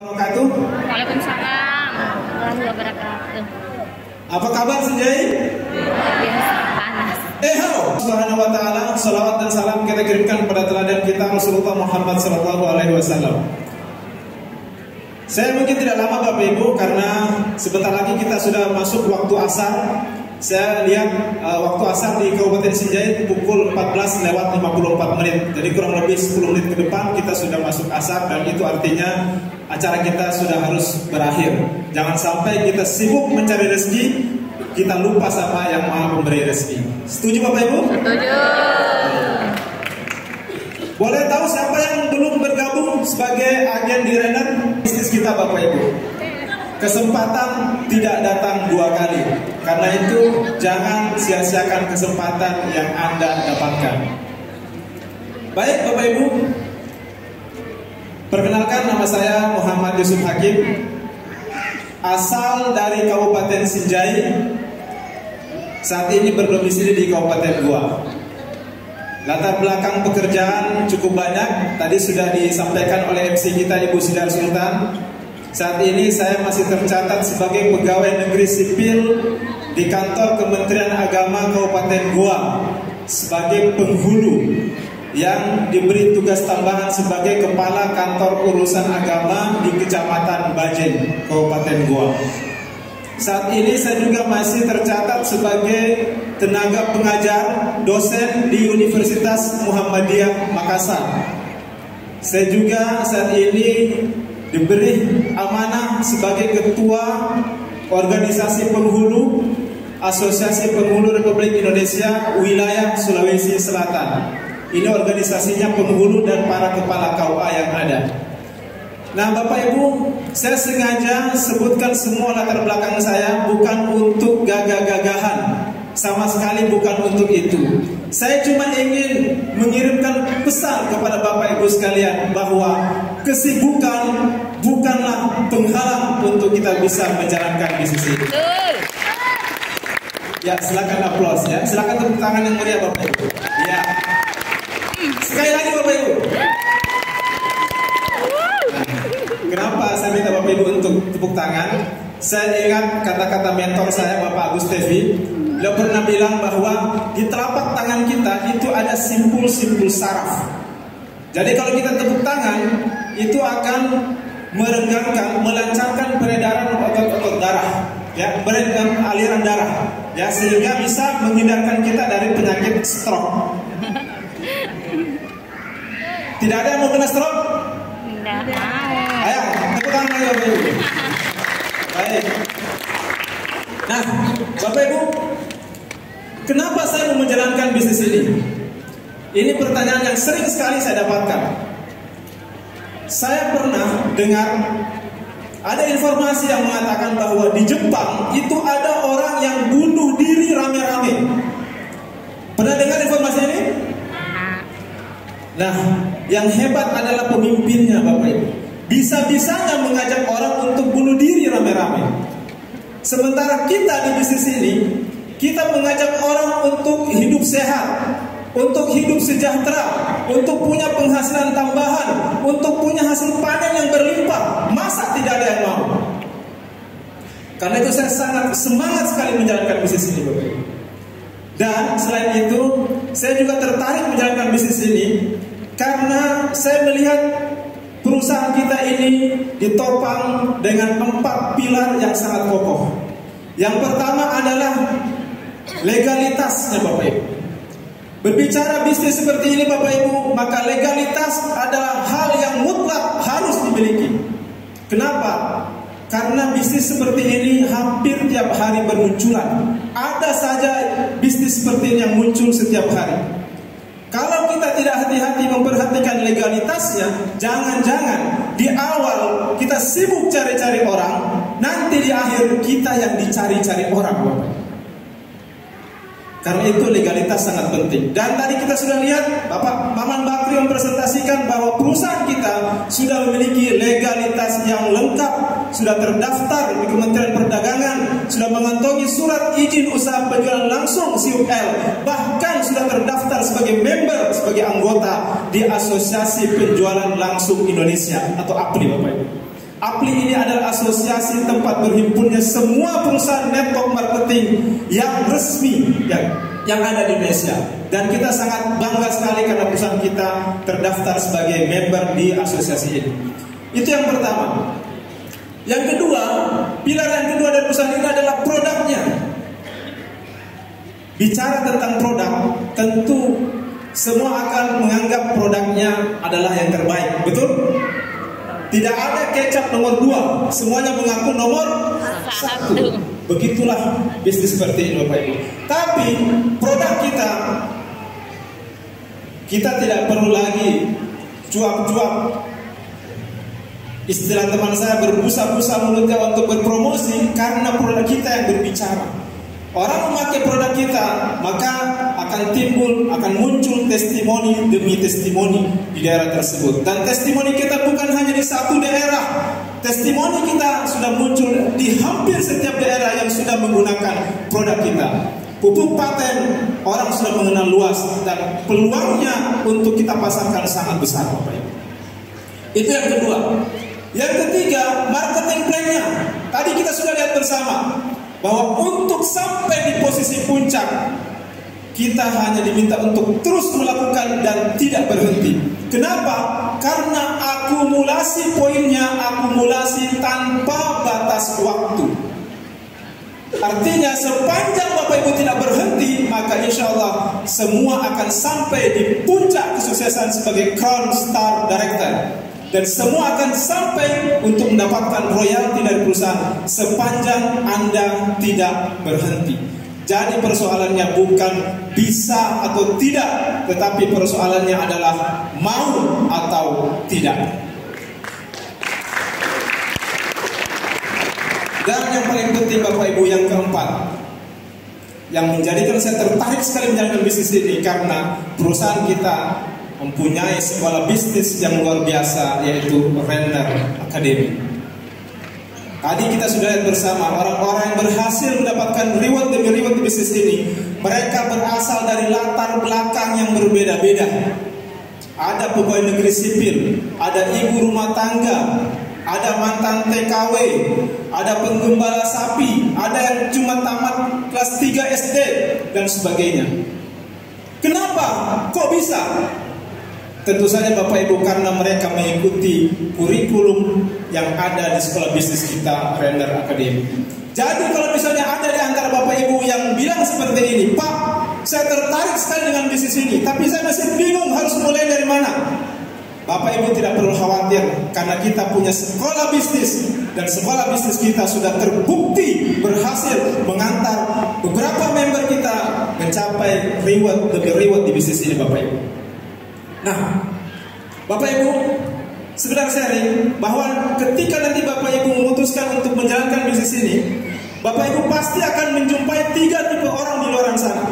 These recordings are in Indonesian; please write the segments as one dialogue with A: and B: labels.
A: Wabarakatuh.
B: Waalaikumsalam warahmatullahi wabarakatuh.
A: Apa kabar Senjai?
B: Biasa panas.
A: Halo. Subhanahu wa ta'ala, salawat dan salam kita kirimkan kepada teladan kita Rasulullah Muhammad sallallahu alaihi wasallam. Saya mungkin tidak lama Bapak Ibu karena sebentar lagi kita sudah masuk waktu asar. Saya lihat waktu asar di Kabupaten Sinjai pukul 14:54. Jadi kurang lebih 10 menit ke depan kita sudah masuk asar, dan itu artinya acara kita sudah harus berakhir. Jangan sampai kita sibuk mencari rezeki, kita lupa sama yang Maha Pemberi rezeki. Setuju Bapak Ibu?
B: Setuju.
A: Boleh tahu siapa yang belum bergabung sebagai agen di Renner bisnis kita Bapak Ibu? Kesempatan tidak datang dua kali. Karena itu jangan sia-siakan kesempatan yang Anda dapatkan. Baik Bapak Ibu, perkenalkan, nama saya Muhammad Yusuf Hakim, asal dari Kabupaten Sinjai, saat ini berdomisili di Kabupaten Goa. Latar belakang pekerjaan cukup banyak, tadi sudah disampaikan oleh MC kita Ibu Sidar Sultan. Saat ini saya masih tercatat sebagai pegawai negeri sipil di kantor Kementerian Agama Kabupaten Goa sebagai penghulu yang diberi tugas tambahan sebagai kepala kantor urusan agama di Kecamatan Bajen, Kabupaten Goa. Saat ini saya juga masih tercatat sebagai tenaga pengajar dosen di Universitas Muhammadiyah Makassar. Saya juga saat ini diberi amanah sebagai ketua organisasi penghulu Asosiasi Penghulu Republik Indonesia Wilayah Sulawesi Selatan. Ini organisasinya penghulu dan para kepala KUA yang ada. Nah Bapak Ibu, saya sengaja sebutkan semua latar belakang saya bukan untuk gagah-gagahan, sama sekali bukan untuk itu. Saya cuma ingin mengirimkan pesan kepada Bapak Ibu sekalian bahwa kesibukan bukanlah penghalang untuk kita bisa menjalankan bisnis ini. Ya, silakan aplaus ya. Silakan tepuk tangan yang meriah Bapak Ibu. Ya. Sekali lagi Bapak Ibu. Kenapa saya minta Bapak Ibu untuk tepuk tangan? Saya ingat kata-kata mentor saya Bapak Agus Tevi. Beliau pernah bilang bahwa di telapak tangan kita itu ada simpul-simpul saraf. Jadi kalau kita tepuk tangan, itu akan merenggangkan, melancarkan peredaran otot-otot darah, ya, peredaran aliran darah, ya, sehingga bisa menghindarkan kita dari penyakit stroke. Tidak ada yang mau kena stroke?
B: Tidak mau.
A: Ayo, tepuk tangan lagi Bapak Ibu. Baik. Nah, Bapak Ibu, kenapa saya mau menjalankan bisnis ini? Ini pertanyaan yang sering sekali saya dapatkan. Saya pernah dengar ada informasi yang mengatakan bahwa di Jepang itu ada orang yang bunuh diri rame-rame. Pernah dengar informasi ini? Nah, yang hebat adalah pemimpinnya Bapak Ibu. Bisa-bisanya mengajak orang untuk bunuh diri rame-rame. Sementara kita di bisnis ini, kita mengajak orang untuk hidup sehat, untuk hidup sejahtera, untuk punya penghasilan tambahan, untuk punya hasil panen yang berlimpah. Masa tidak ada yang mau? Karena itu saya sangat semangat sekali menjalankan bisnis ini Bapak Ibu. Dan selain itu, saya juga tertarik menjalankan bisnis ini karena saya melihat perusahaan kita ini ditopang dengan 4 pilar yang sangat kokoh. Yang pertama adalah legalitasnya Bapak Ibu. Berbicara bisnis seperti ini Bapak Ibu, maka legalitas adalah hal yang mutlak harus dimiliki. Kenapa? Karena bisnis seperti ini hampir tiap hari bermunculan. Ada saja bisnis seperti ini yang muncul setiap hari. Kalau kita tidak hati-hati memperhatikan legalitasnya, jangan-jangan di awal kita sibuk cari-cari orang, nanti di akhir kita yang dicari-cari orang Bapak. Karena itu legalitas sangat penting. Dan tadi kita sudah lihat Bapak Maman Bakri mempresentasikan bahwa perusahaan kita sudah memiliki legalitas yang lengkap, sudah terdaftar di Kementerian Perdagangan, sudah mengantongi surat izin usaha penjualan langsung CUL, bahkan sudah terdaftar sebagai member, sebagai anggota di Asosiasi Penjualan Langsung Indonesia atau APLI Bapak Ibu. APLI ini adalah asosiasi tempat berhimpunnya semua perusahaan network marketing yang resmi yang ada di Indonesia. Dan kita sangat bangga sekali karena perusahaan kita terdaftar sebagai member di asosiasi ini. Itu yang pertama. Yang kedua, pilar yang kedua dari perusahaan ini adalah produknya. Bicara tentang produk, tentu semua akan menganggap produknya adalah yang terbaik, betul? Tidak ada kecap nomor 2, semuanya mengaku nomor 1. Begitulah bisnis seperti ini, Bapak Ibu. Tapi produk kita tidak perlu lagi cuap-cuap. Istilah teman saya, berbusa-busa mulutnya untuk berpromosi, karena produk kita yang berbicara. Orang memakai produk kita, maka akan muncul testimoni demi testimoni di daerah tersebut. Dan testimoni kita bukan hanya di satu daerah. Testimoni kita sudah muncul di hampir setiap daerah yang sudah menggunakan produk kita. Pupuk paten orang sudah mengenal luas, dan peluangnya untuk kita pasarkan sangat besar, Bapak Ibu. Itu yang kedua. Yang ketiga, marketing plan-nya. Tadi kita sudah lihat bersama bahwa untuk sampai di posisi puncak, kita hanya diminta untuk terus melakukan dan tidak berhenti. Kenapa? Karena akumulasi poinnya, akumulasi tanpa batas waktu. Artinya sepanjang Bapak Ibu tidak berhenti, maka insya Allah semua akan sampai di puncak kesuksesan sebagai Crown Star Director. Dan semua akan sampai untuk mendapatkan royalti dari perusahaan sepanjang Anda tidak berhenti. Jadi persoalannya bukan bisa atau tidak, tetapi persoalannya adalah mau atau tidak. Dan yang paling penting, Bapak Ibu, yang keempat, yang menjadikan saya tertarik sekali menjalankan bisnis ini, karena perusahaan kita mempunyai sekolah bisnis yang luar biasa, yaitu Renner Academy. Tadi kita sudah lihat bersama orang-orang yang berhasil mendapatkan reward demi reward di bisnis ini. Mereka berasal dari latar belakang yang berbeda-beda. Ada pegawai negeri sipil, ada ibu rumah tangga, ada mantan TKW, ada penggembala sapi, ada yang cuma tamat kelas 3 SD, dan sebagainya. Kenapa? Kok bisa? Tentu saja Bapak Ibu, karena mereka mengikuti kurikulum yang ada di sekolah bisnis kita, Renner Academy. Jadi kalau misalnya ada di antara Bapak Ibu yang bilang seperti ini, Pak, saya tertarik sekali dengan bisnis ini, tapi saya masih bingung harus mulai dari mana. Bapak Ibu tidak perlu khawatir, karena kita punya sekolah bisnis, dan sekolah bisnis kita sudah terbukti berhasil mengantar beberapa member kita mencapai reward demi reward di bisnis ini, Bapak Ibu. Nah, Bapak Ibu, sekedar sharing bahwa ketika nanti Bapak Ibu memutuskan untuk menjalankan bisnis ini, Bapak Ibu pasti akan menjumpai 3 tipe orang di luar sana.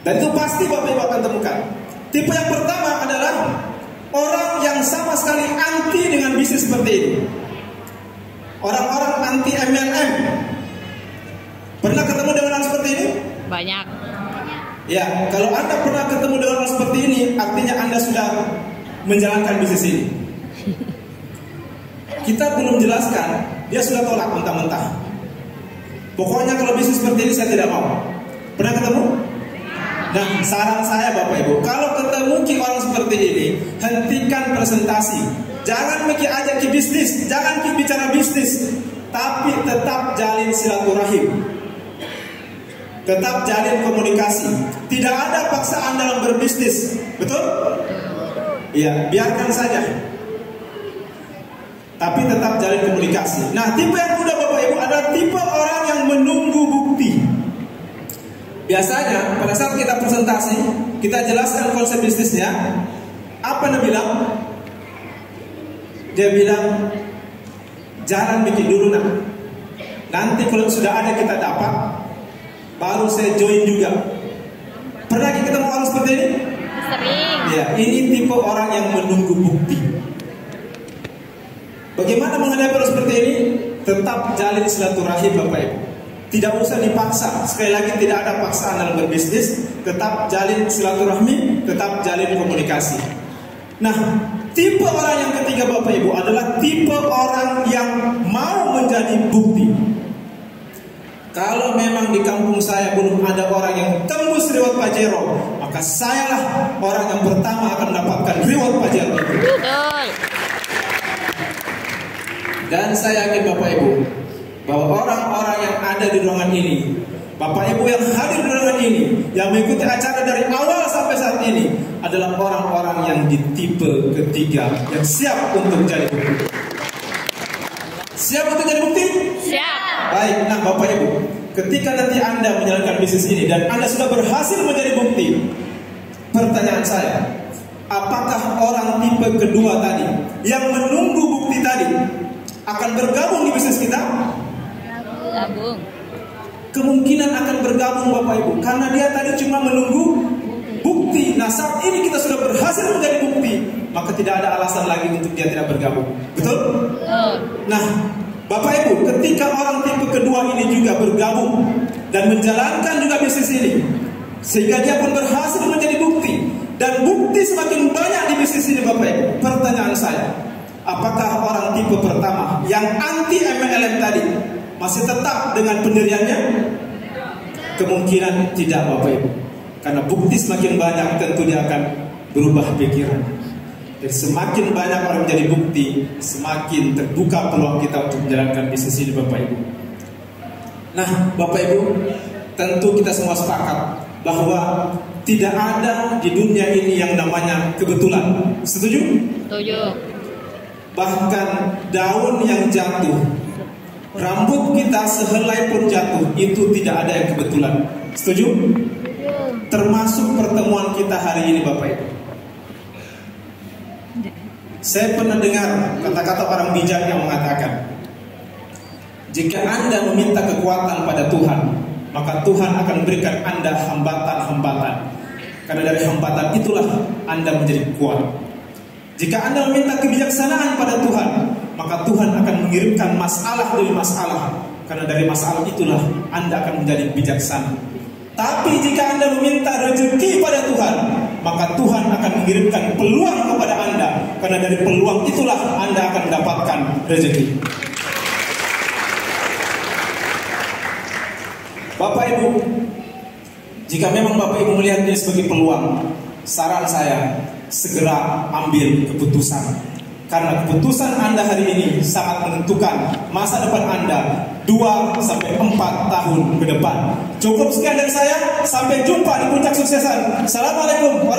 A: Dan itu pasti Bapak Ibu akan temukan. Tipe yang pertama adalah orang yang sama sekali anti dengan bisnis seperti ini. Orang-orang anti MLM. Pernah ketemu dengan orang seperti ini?
B: Banyak.
A: Ya, kalau Anda pernah ketemu dengan orang seperti ini, artinya Anda sudah menjalankan bisnis ini. Kita belum jelaskan, dia sudah tolak mentah-mentah. Pokoknya kalau bisnis seperti ini saya tidak mau. Pernah ketemu? Nah, saran saya Bapak Ibu, kalau ketemu orang seperti ini, hentikan presentasi. Jangan mikir aja ke bisnis, jangan bicara bisnis, tapi tetap jalin silaturahim. Tetap jalin komunikasi. Tidak ada paksaan dalam berbisnis. Betul? Iya, biarkan saja. Tapi tetap jalin komunikasi. Nah, tipe yang kedua Bapak Ibu adalah tipe orang yang menunggu bukti. Biasanya pada saat kita presentasi, kita jelaskan konsep bisnisnya. Apa dia bilang? Dia bilang, jangan bikin dulu nak. Nanti kalau sudah ada kita dapat, baru saya join juga. Pernah ketemu orang seperti ini?
B: Sering.
A: Ya, ini tipe orang yang menunggu bukti. Bagaimana menghadapi orang seperti ini? Tetap jalin silaturahim Bapak Ibu. Tidak usah dipaksa. Sekali lagi, tidak ada paksaan dalam berbisnis. Tetap jalin silaturahmi, tetap jalin komunikasi. Nah, Tipe orang yang ketiga Bapak Ibu adalah tipe orang yang mau menjadi bukti. Kalau memang di kampung saya belum ada orang yang tembus reward Pajero, maka sayalah orang yang pertama akan mendapatkan reward Pajero itu.
B: Betul.
A: Dan saya yakin Bapak Ibu bahwa orang-orang yang ada di ruangan ini, Bapak Ibu yang hadir di ruangan ini, yang mengikuti acara dari awal sampai saat ini, adalah orang-orang yang di tipe ketiga, yang siap untuk jadi bukti. Siap untuk jadi bukti?
B: Siap.
A: Baik, nah Bapak Ibu, ketika nanti Anda menjalankan bisnis ini dan Anda sudah berhasil menjadi bukti, pertanyaan saya, apakah orang tipe kedua tadi yang menunggu bukti tadi akan bergabung di bisnis kita?
B: Gabung.
A: Kemungkinan akan bergabung Bapak Ibu, karena dia tadi cuma menunggu bukti. Nah saat ini kita sudah berhasil menjadi bukti, maka tidak ada alasan lagi untuk dia tidak bergabung. Betul? Nah Bapak Ibu, ketika orang tipe kedua ini juga bergabung dan menjalankan juga bisnis ini, sehingga dia pun berhasil menjadi bukti, dan bukti semakin banyak di bisnis ini Bapak Ibu, pertanyaan saya, apakah orang tipe pertama yang anti MLM tadi masih tetap dengan pendiriannya? Kemungkinan tidak Bapak Ibu, karena bukti semakin banyak tentu dia akan berubah pikiran. Jadi semakin banyak orang menjadi bukti, semakin terbuka peluang kita untuk menjalankan bisnis ini Bapak Ibu. Nah Bapak Ibu, tentu kita semua sepakat bahwa tidak ada di dunia ini yang namanya kebetulan. Setuju?
B: Setuju.
A: Bahkan daun yang jatuh, rambut kita sehelai pun jatuh, itu tidak ada yang kebetulan. Setuju? Termasuk pertemuan kita hari ini Bapak Ibu. Saya pernah dengar kata-kata orang bijak yang mengatakan, jika Anda meminta kekuatan pada Tuhan, maka Tuhan akan memberikan Anda hambatan-hambatan. Karena dari hambatan itulah Anda menjadi kuat. Jika Anda meminta kebijaksanaan pada Tuhan, maka Tuhan akan mengirimkan masalah demi masalah. Karena dari masalah itulah Anda akan menjadi bijaksana. Tapi jika Anda meminta rezeki pada Tuhan, maka Tuhan akan mengirimkan peluang kepada Anda. Karena dari peluang itulah Anda akan mendapatkan rezeki. Bapak Ibu, jika memang Bapak Ibu melihat ini sebagai peluang, saran saya, segera ambil keputusan. Karena keputusan Anda hari ini sangat menentukan masa depan Anda 2-4 tahun ke depan. Cukup sekian dari saya. Sampai jumpa di puncak suksesan. Assalamualaikum.